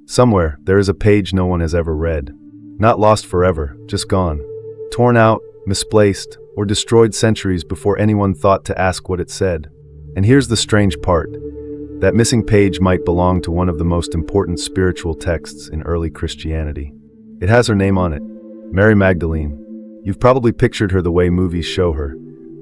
Somewhere, there is a page no one has ever read. Not lost forever, just gone. Torn out, misplaced, or destroyed centuries before anyone thought to ask what it said. And here's the strange part. That missing page might belong to one of the most important spiritual texts in early Christianity. It has her name on it, Mary Magdalene. You've probably pictured her the way movies show her,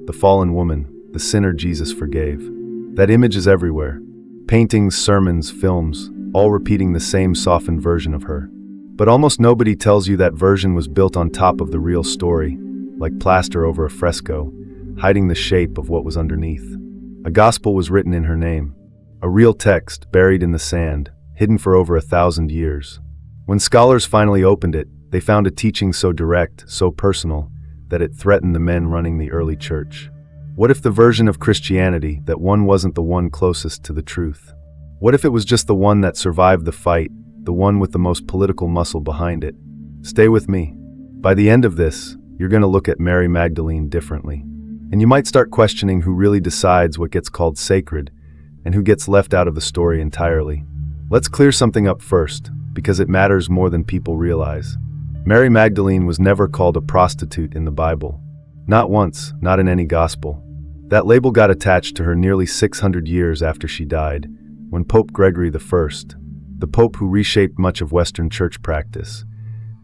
the fallen woman, the sinner Jesus forgave. That image is everywhere. Paintings, sermons, films, all repeating the same softened version of her. But almost nobody tells you that version was built on top of the real story, like plaster over a fresco, hiding the shape of what was underneath. A gospel was written in her name, a real text buried in the sand, hidden for over 1,000 years. When scholars finally opened it, they found a teaching so direct, so personal, that it threatened the men running the early church. What if the version of Christianity that won wasn't the one closest to the truth? What if it was just the one that survived the fight, the one with the most political muscle behind it? Stay with me. By the end of this, you're going to look at Mary Magdalene differently. And you might start questioning who really decides what gets called sacred and who gets left out of the story entirely. Let's clear something up first, because it matters more than people realize. Mary Magdalene was never called a prostitute in the Bible. Not once, not in any gospel. That label got attached to her nearly 600 years after she died, when Pope Gregory I, the pope who reshaped much of Western church practice,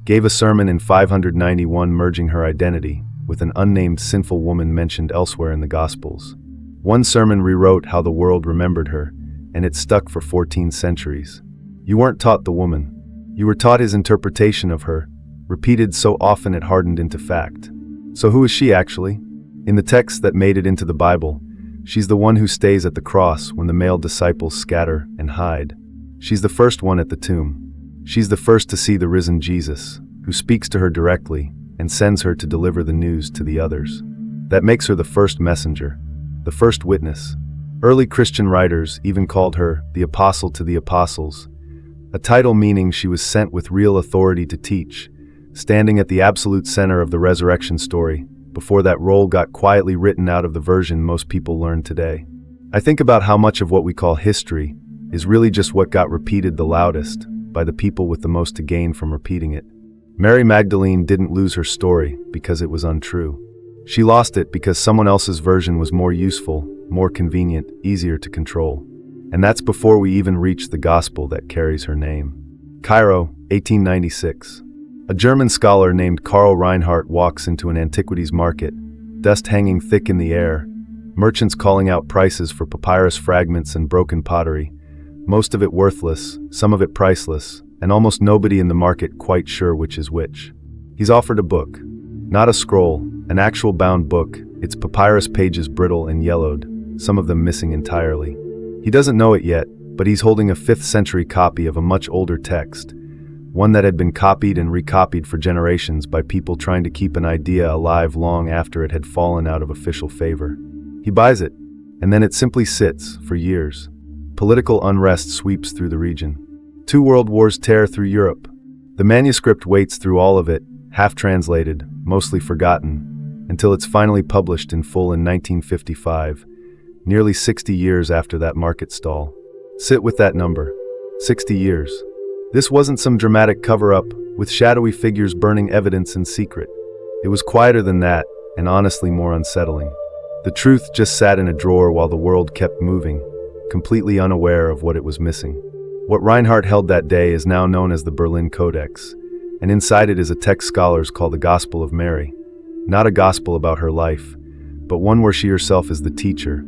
gave a sermon in 591 merging her identity with an unnamed sinful woman mentioned elsewhere in the Gospels. One sermon rewrote how the world remembered her, and it stuck for 14 centuries. You weren't taught the woman. You were taught his interpretation of her, repeated so often it hardened into fact. So who is she actually? In the text that made it into the Bible, she's the one who stays at the cross when the male disciples scatter and hide. She's the first one at the tomb. She's the first to see the risen Jesus, who speaks to her directly and sends her to deliver the news to the others. That makes her the first messenger, the first witness. Early Christian writers even called her the Apostle to the Apostles, a title meaning she was sent with real authority to teach, standing at the absolute center of the resurrection story, before that role got quietly written out of the version most people learn today. I think about how much of what we call history is really just what got repeated the loudest by the people with the most to gain from repeating it. Mary Magdalene didn't lose her story because it was untrue. She lost it because someone else's version was more useful, more convenient, easier to control. And that's before we even reach the gospel that carries her name. Cairo, 1896. A German scholar named Karl Reinhardt walks into an antiquities market, dust hanging thick in the air, merchants calling out prices for papyrus fragments and broken pottery, most of it worthless, some of it priceless, and almost nobody in the market quite sure which is which. He's offered a book. Not a scroll, an actual bound book, its papyrus pages brittle and yellowed, some of them missing entirely. He doesn't know it yet, but he's holding a 5th century copy of a much older text, one that had been copied and recopied for generations by people trying to keep an idea alive long after it had fallen out of official favor. He buys it, and then it simply sits for years. Political unrest sweeps through the region. 2 world wars tear through Europe. The manuscript waits through all of it, half-translated, mostly forgotten, until it's finally published in full in 1955, nearly 60 years after that market stall. Sit with that number. 60 years. This wasn't some dramatic cover-up, with shadowy figures burning evidence in secret. It was quieter than that, and honestly more unsettling. The truth just sat in a drawer while the world kept moving, completely unaware of what it was missing. What Reinhardt held that day is now known as the Berlin Codex, and inside it is a text scholars call the Gospel of Mary. Not a gospel about her life, but one where she herself is the teacher,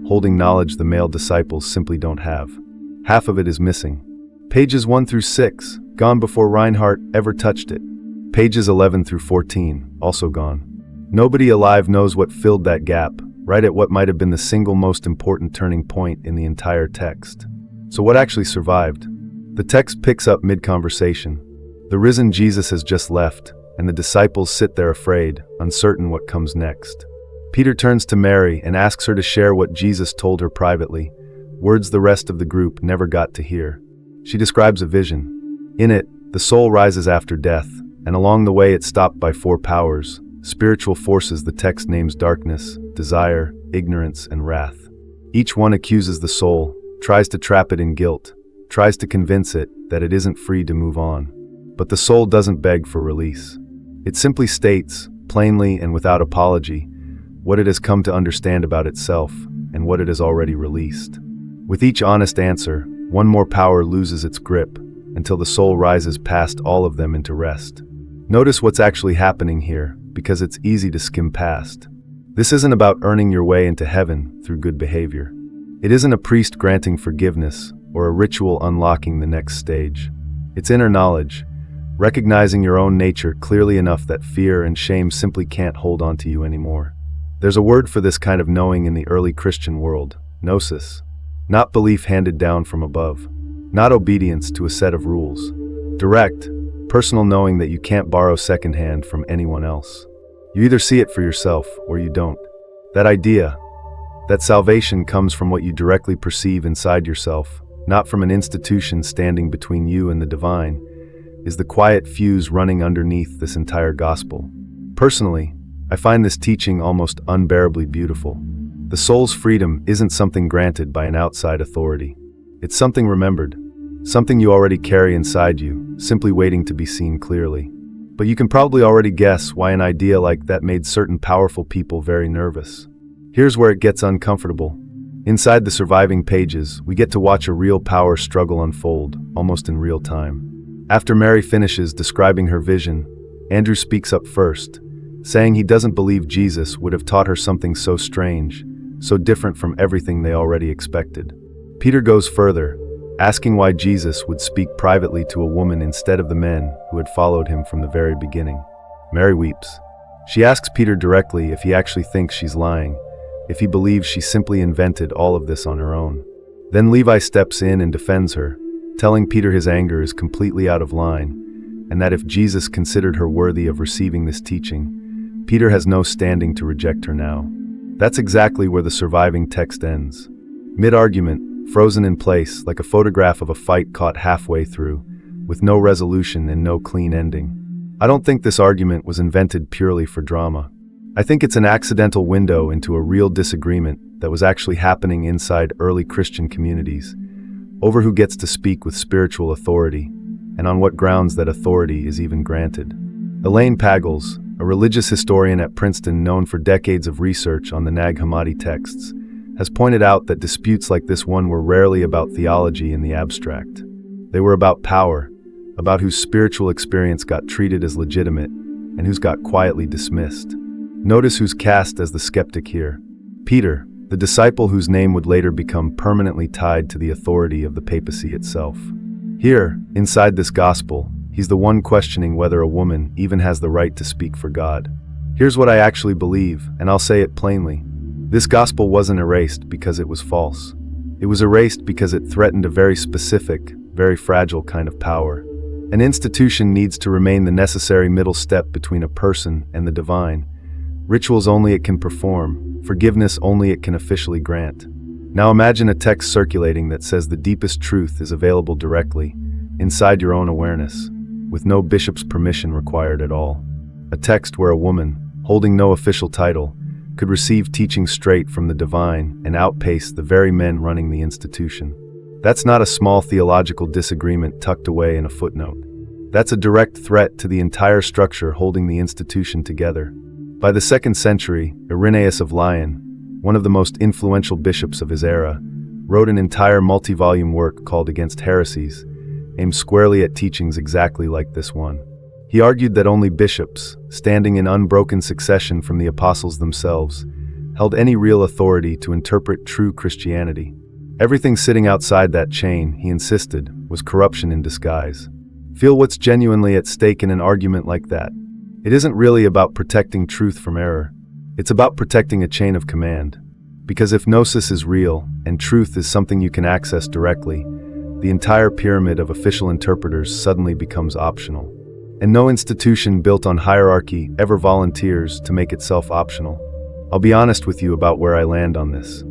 holding knowledge the male disciples simply don't have. Half of it is missing. Pages 1 through 6, gone before Reinhardt ever touched it. Pages 11 through 14, also gone. Nobody alive knows what filled that gap, right at what might have been the single most important turning point in the entire text. So what actually survived? The text picks up mid-conversation. The risen Jesus has just left, and the disciples sit there afraid, uncertain what comes next. Peter turns to Mary and asks her to share what Jesus told her privately, words the rest of the group never got to hear. She describes a vision. In it, the soul rises after death, and along the way it's stopped by 4 powers, spiritual forces the text names darkness, desire, ignorance, and wrath. Each one accuses the soul, tries to trap it in guilt, tries to convince it that it isn't free to move on. But the soul doesn't beg for release. It simply states, plainly and without apology, what it has come to understand about itself and what it has already released. With each honest answer, one more power loses its grip until the soul rises past all of them into rest. Notice what's actually happening here, because it's easy to skim past. This isn't about earning your way into heaven through good behavior. It isn't a priest granting forgiveness or a ritual unlocking the next stage. It's inner knowledge, recognizing your own nature clearly enough that fear and shame simply can't hold on to you anymore. There's a word for this kind of knowing in the early Christian world: gnosis. Not belief handed down from above. Not obedience to a set of rules. Direct, personal knowing that you can't borrow secondhand from anyone else. You either see it for yourself or you don't. That idea, that salvation comes from what you directly perceive inside yourself, not from an institution standing between you and the divine, is the quiet fuse running underneath this entire gospel. Personally, I find this teaching almost unbearably beautiful. The soul's freedom isn't something granted by an outside authority. It's something remembered, something you already carry inside you, simply waiting to be seen clearly. But you can probably already guess why an idea like that made certain powerful people very nervous. Here's where it gets uncomfortable. Inside the surviving pages, we get to watch a real power struggle unfold, almost in real time. After Mary finishes describing her vision, Andrew speaks up first, saying he doesn't believe Jesus would have taught her something so strange, so different from everything they already expected. Peter goes further, asking why Jesus would speak privately to a woman instead of the men who had followed him from the very beginning. Mary weeps. She asks Peter directly if he actually thinks she's lying, if he believes she simply invented all of this on her own. Then Levi steps in and defends her, telling Peter his anger is completely out of line, and that if Jesus considered her worthy of receiving this teaching, Peter has no standing to reject her now. That's exactly where the surviving text ends. Mid-argument, frozen in place like a photograph of a fight caught halfway through, with no resolution and no clean ending. I don't think this argument was invented purely for drama. I think it's an accidental window into a real disagreement that was actually happening inside early Christian communities, over who gets to speak with spiritual authority, and on what grounds that authority is even granted. Elaine Pagels, a religious historian at Princeton known for decades of research on the Nag Hammadi texts, has pointed out that disputes like this one were rarely about theology in the abstract. They were about power, about whose spiritual experience got treated as legitimate and whose got quietly dismissed. Notice who's cast as the skeptic here. Peter, the disciple whose name would later become permanently tied to the authority of the papacy itself. Here, inside this gospel, he's the one questioning whether a woman even has the right to speak for God. Here's what I actually believe, and I'll say it plainly. This gospel wasn't erased because it was false. It was erased because it threatened a very specific, very fragile kind of power. An institution needs to remain the necessary middle step between a person and the divine. Rituals only it can perform, forgiveness only it can officially grant. Now imagine a text circulating that says the deepest truth is available directly, inside your own awareness, with no bishop's permission required at all. A text where a woman, holding no official title, could receive teaching straight from the divine and outpace the very men running the institution. That's not a small theological disagreement tucked away in a footnote. That's a direct threat to the entire structure holding the institution together. By the 2nd century, Irenaeus of Lyon, one of the most influential bishops of his era, wrote an entire multi-volume work called Against Heresies, aimed squarely at teachings exactly like this one. He argued that only bishops, standing in unbroken succession from the apostles themselves, held any real authority to interpret true Christianity. Everything sitting outside that chain, he insisted, was corruption in disguise. Feel what's genuinely at stake in an argument like that. It isn't really about protecting truth from error. It's about protecting a chain of command. Because if gnosis is real, and truth is something you can access directly, the entire pyramid of official interpreters suddenly becomes optional. And no institution built on hierarchy ever volunteers to make itself optional. I'll be honest with you about where I land on this.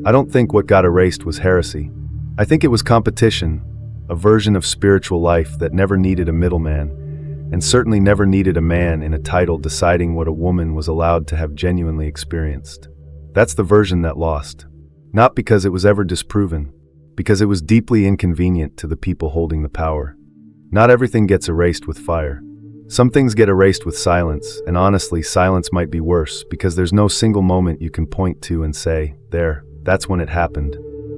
I don't think what got erased was heresy. I think it was competition, a version of spiritual life that never needed a middleman, and certainly never needed a man in a title deciding what a woman was allowed to have genuinely experienced. That's the version that lost. Not because it was ever disproven, because it was deeply inconvenient to the people holding the power. Not everything gets erased with fire. Some things get erased with silence, and honestly, silence might be worse because there's no single moment you can point to and say, there, that's when it happened.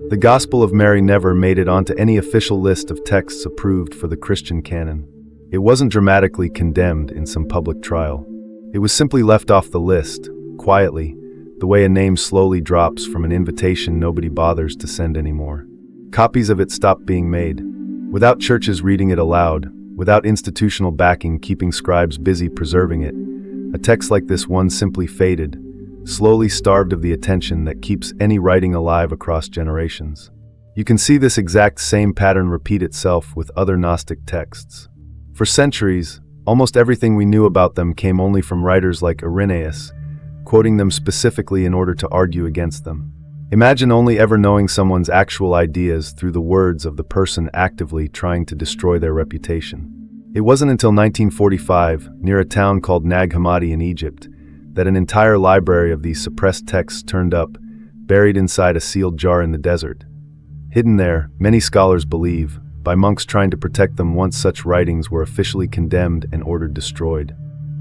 The Gospel of Mary never made it onto any official list of texts approved for the Christian canon. It wasn't dramatically condemned in some public trial. It was simply left off the list, quietly, the way a name slowly drops from an invitation nobody bothers to send anymore. Copies of it stopped being made. Without churches reading it aloud, without institutional backing keeping scribes busy preserving it, a text like this one simply faded, slowly starved of the attention that keeps any writing alive across generations. You can see this exact same pattern repeat itself with other Gnostic texts. For centuries, almost everything we knew about them came only from writers like Irenaeus, quoting them specifically in order to argue against them. Imagine only ever knowing someone's actual ideas through the words of the person actively trying to destroy their reputation. It wasn't until 1945, near a town called Nag Hammadi in Egypt, that an entire library of these suppressed texts turned up, buried inside a sealed jar in the desert. Hidden there, many scholars believe, by monks trying to protect them once such writings were officially condemned and ordered destroyed.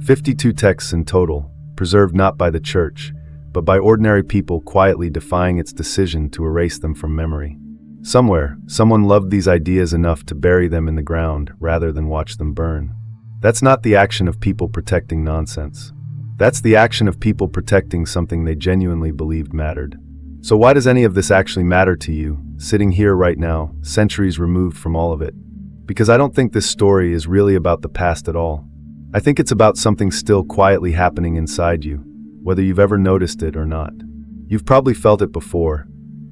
52 texts in total, preserved not by the church, but by ordinary people quietly defying its decision to erase them from memory. Somewhere, someone loved these ideas enough to bury them in the ground rather than watch them burn. That's not the action of people protecting nonsense. That's the action of people protecting something they genuinely believed mattered. So why does any of this actually matter to you, sitting here right now, centuries removed from all of it? Because I don't think this story is really about the past at all. I think it's about something still quietly happening inside you, whether you've ever noticed it or not. You've probably felt it before,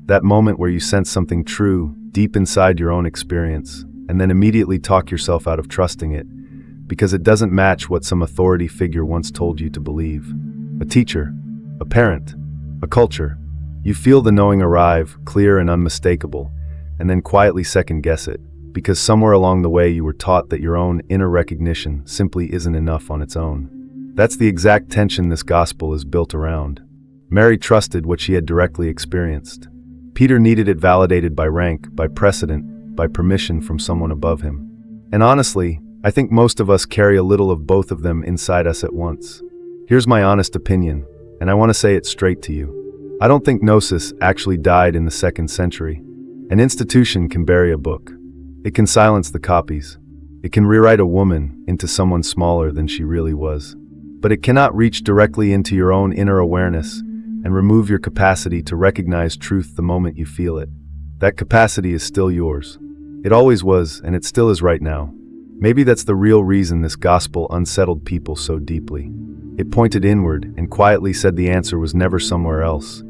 that moment where you sense something true, deep inside your own experience, and then immediately talk yourself out of trusting it, because it doesn't match what some authority figure once told you to believe. A teacher, a parent, a culture. You feel the knowing arrive, clear and unmistakable, and then quietly second-guess it, because somewhere along the way you were taught that your own inner recognition simply isn't enough on its own. That's the exact tension this gospel is built around. Mary trusted what she had directly experienced. Peter needed it validated by rank, by precedent, by permission from someone above him. And honestly, I think most of us carry a little of both of them inside us at once. Here's my honest opinion, and I want to say it straight to you. I don't think gnosis actually died in the 2nd century. An institution can bury a book. It can silence the copies. It can rewrite a woman into someone smaller than she really was. But it cannot reach directly into your own inner awareness and remove your capacity to recognize truth the moment you feel it. That capacity is still yours. It always was, and it still is right now. Maybe that's the real reason this gospel unsettled people so deeply. It pointed inward and quietly said the answer was never somewhere else.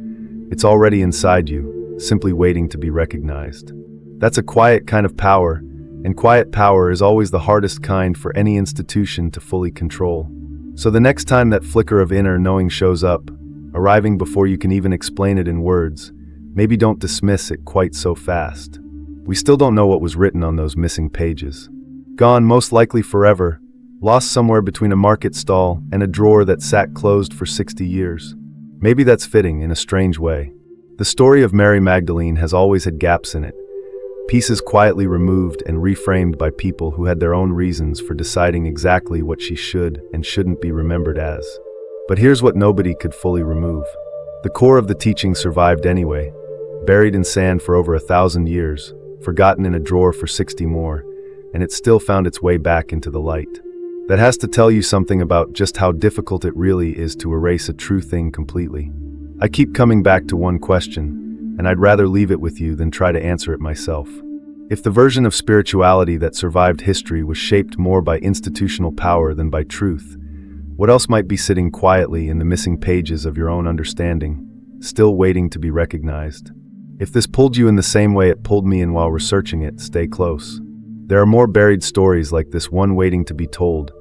It's already inside you, simply waiting to be recognized. That's a quiet kind of power, and quiet power is always the hardest kind for any institution to fully control. So the next time that flicker of inner knowing shows up, arriving before you can even explain it in words, maybe don't dismiss it quite so fast. We still don't know what was written on those missing pages. Gone most likely forever, lost somewhere between a market stall and a drawer that sat closed for 60 years. Maybe that's fitting in a strange way. The story of Mary Magdalene has always had gaps in it, pieces quietly removed and reframed by people who had their own reasons for deciding exactly what she should and shouldn't be remembered as. But here's what nobody could fully remove. The core of the teaching survived anyway, buried in sand for over 1,000 years, forgotten in a drawer for 60 more, and it still found its way back into the light. That has to tell you something about just how difficult it really is to erase a true thing completely. I keep coming back to one question, and I'd rather leave it with you than try to answer it myself. If the version of spirituality that survived history was shaped more by institutional power than by truth, what else might be sitting quietly in the missing pages of your own understanding, still waiting to be recognized? If this pulled you in the same way it pulled me in while researching it, stay close. There are more buried stories like this one waiting to be told,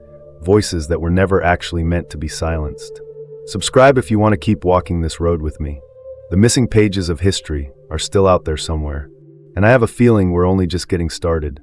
voices that were never actually meant to be silenced. Subscribe if you want to keep walking this road with me. The missing pages of history are still out there somewhere, and I have a feeling we're only just getting started.